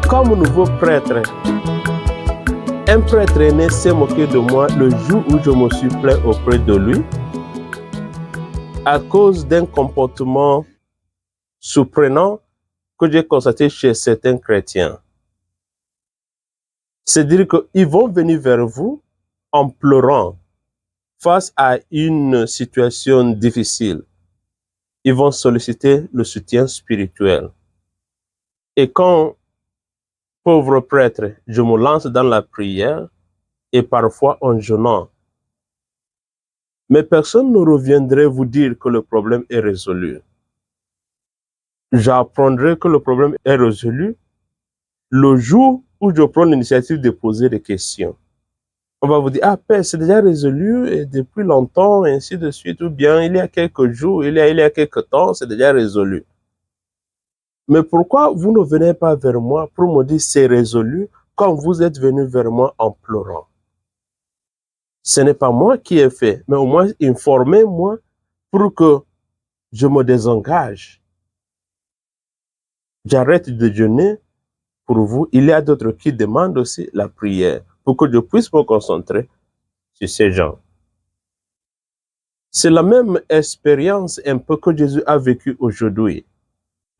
Comme nouveau prêtre, un prêtre aîné s'est moqué de moi le jour où je me suis plaint auprès de lui à cause d'un comportement surprenant que j'ai constaté chez certains chrétiens. C'est-à-dire qu'ils vont venir vers vous en pleurant face à une situation difficile. Ils vont solliciter le soutien spirituel. Et quand, pauvre prêtre, je me lance dans la prière et parfois en jeûnant, mais personne ne reviendrait vous dire que le problème est résolu. J'apprendrai que le problème est résolu le jour où je prends l'initiative de poser des questions. On va vous dire, ah, Père, c'est déjà résolu et depuis longtemps, et ainsi de suite, ou bien il y a quelques jours, il y a quelques temps, c'est déjà résolu. Mais pourquoi vous ne venez pas vers moi pour me dire c'est résolu quand vous êtes venu vers moi en pleurant? Ce n'est pas moi qui ai fait, mais au moins informez-moi pour que je me désengage. J'arrête de jeûner pour vous. Il y a d'autres qui demandent aussi la prière pour que je puisse me concentrer sur ces gens. C'est la même expérience un peu que Jésus a vécue aujourd'hui.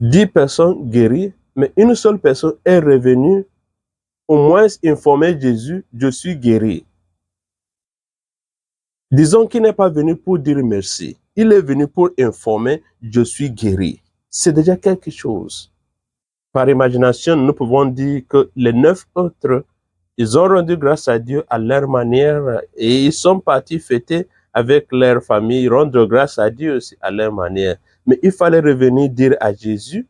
10 personnes guéries, mais une seule personne est revenue au moins informer Jésus, je suis guéri. Disons qu'il n'est pas venu pour dire merci. Il est venu pour informer, je suis guéri. C'est déjà quelque chose. Par imagination, nous pouvons dire que les 9 autres, ils ont rendu grâce à Dieu à leur manière et ils sont partis fêter avec leur famille, rendre grâce à Dieu aussi à leur manière. Mais il fallait revenir dire à Jésus,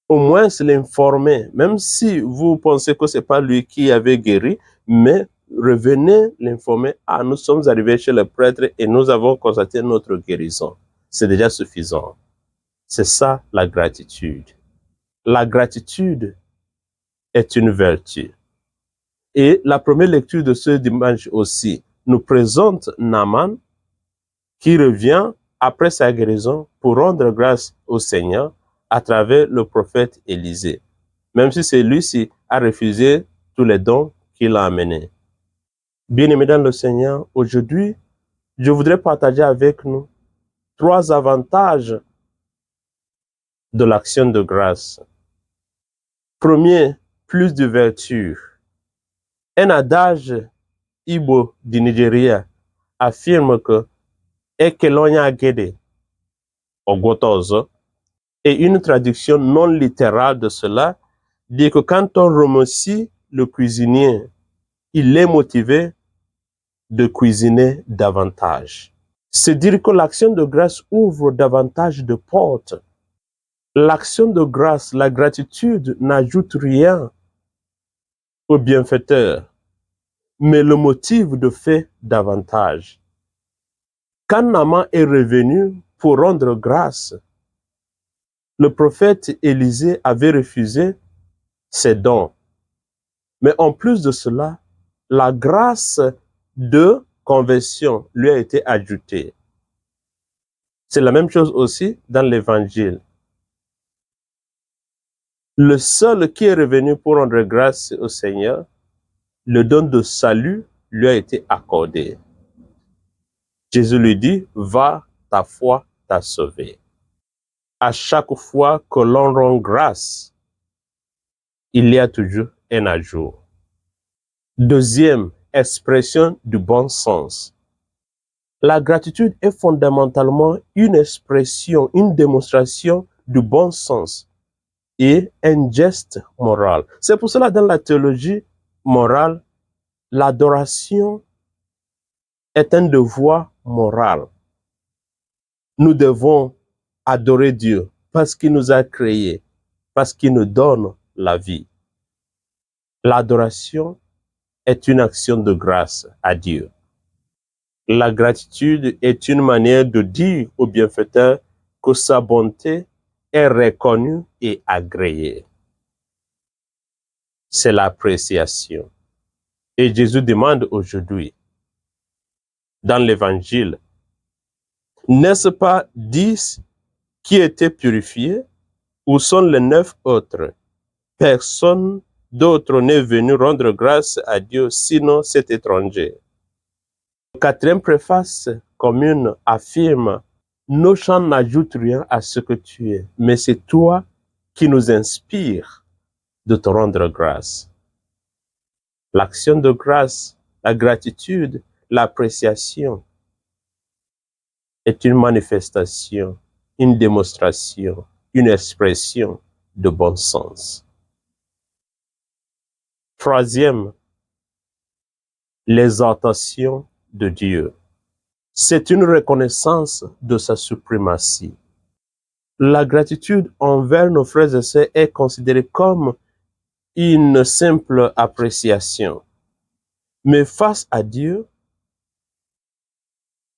au moins l'informer, même si vous pensez que ce n'est pas lui qui avait guéri, mais revenez l'informer, ah, nous sommes arrivés chez le prêtre et nous avons constaté notre guérison. C'est déjà suffisant. C'est ça la gratitude. La gratitude est une vertu. Et la première lecture de ce dimanche aussi nous présente Naaman qui revient après sa guérison pour rendre grâce au Seigneur à travers le prophète Élisée, même si celui-ci a refusé tous les dons qu'il a amenés. Bien-aimés dans le Seigneur, aujourd'hui, je voudrais partager avec nous 3 avantages de l'action de grâce. Premier, plus de vertu. Un adage Igbo du Nigeria affirme que Ekelonya Gede Ogotozo, et une traduction non littérale de cela dit que quand on remercie le cuisinier, il est motivé de cuisiner davantage. C'est dire que l'action de grâce ouvre davantage de portes. L'action de grâce, la gratitude n'ajoute rien au bienfaiteur, mais le motive de faire davantage. Quand Naaman est revenu pour rendre grâce, le prophète Élisée avait refusé ses dons. Mais en plus de cela, la grâce de conversion lui a été ajoutée. C'est la même chose aussi dans l'évangile. Le seul qui est revenu pour rendre grâce au Seigneur, le don de salut lui a été accordé. Jésus lui dit, va, ta foi t'a sauvé. À chaque fois que l'on rend grâce, il y a toujours un ajout. Deuxième expression du bon sens. La gratitude est fondamentalement une expression, une démonstration du bon sens et un geste moral. C'est pour cela, dans la théologie morale, l'adoration est un devoir moral. Nous devons adorer Dieu parce qu'il nous a créés, parce qu'il nous donne la vie. L'adoration est une action de grâce à Dieu. La gratitude est une manière de dire au bienfaiteur que sa bonté est reconnue et agréée. C'est l'appréciation. Et Jésus demande aujourd'hui, dans l'évangile, n'est-ce pas 10 qui étaient purifiés? Où sont les 9 autres? Personne d'autre n'est venu rendre grâce à Dieu sinon cet étranger. La quatrième préface commune affirme: nos chants n'ajoutent rien à ce que tu es, mais c'est toi qui nous inspires de te rendre grâce. L'action de grâce, la gratitude, l'appréciation est une manifestation, une démonstration, une expression de bon sens. Troisième, l'exaltation de Dieu. C'est une reconnaissance de sa suprématie. La gratitude envers nos frères et sœurs est considérée comme une simple appréciation. Mais face à Dieu,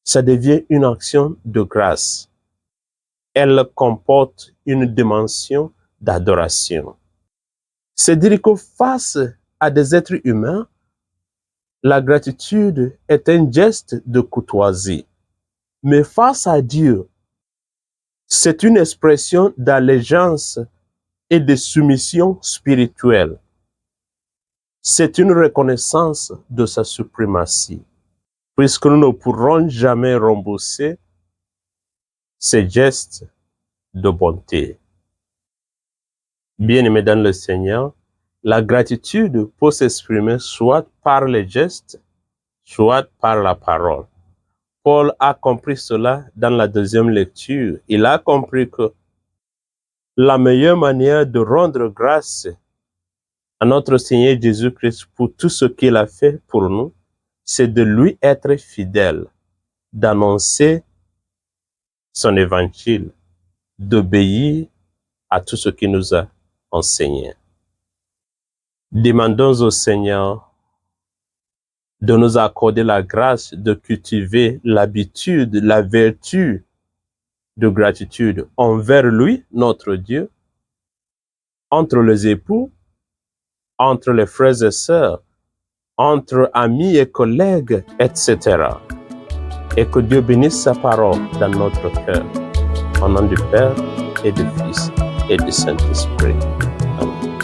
ça devient une action de grâce. Elle comporte une dimension d'adoration. C'est dire que face à des êtres humains, la gratitude est un geste de courtoisie. Mais face à Dieu, c'est une expression d'allégeance et de soumission spirituelle. C'est une reconnaissance de sa suprématie, puisque nous ne pourrons jamais rembourser ces gestes de bonté. Bien-aimés dans le Seigneur, la gratitude peut s'exprimer soit par les gestes, soit par la parole. Paul a compris cela dans la deuxième lecture. Il a compris que la meilleure manière de rendre grâce à notre Seigneur Jésus-Christ pour tout ce qu'il a fait pour nous, c'est de lui être fidèle, d'annoncer son évangile, d'obéir à tout ce qu'il nous a enseigné. Demandons au Seigneur de nous accorder la grâce de cultiver l'habitude, la vertu de gratitude envers lui, notre Dieu, entre les époux, entre les frères et sœurs, entre amis et collègues, etc. Et que Dieu bénisse sa parole dans notre cœur. Au nom du Père et du Fils et du Saint-Esprit. Amen.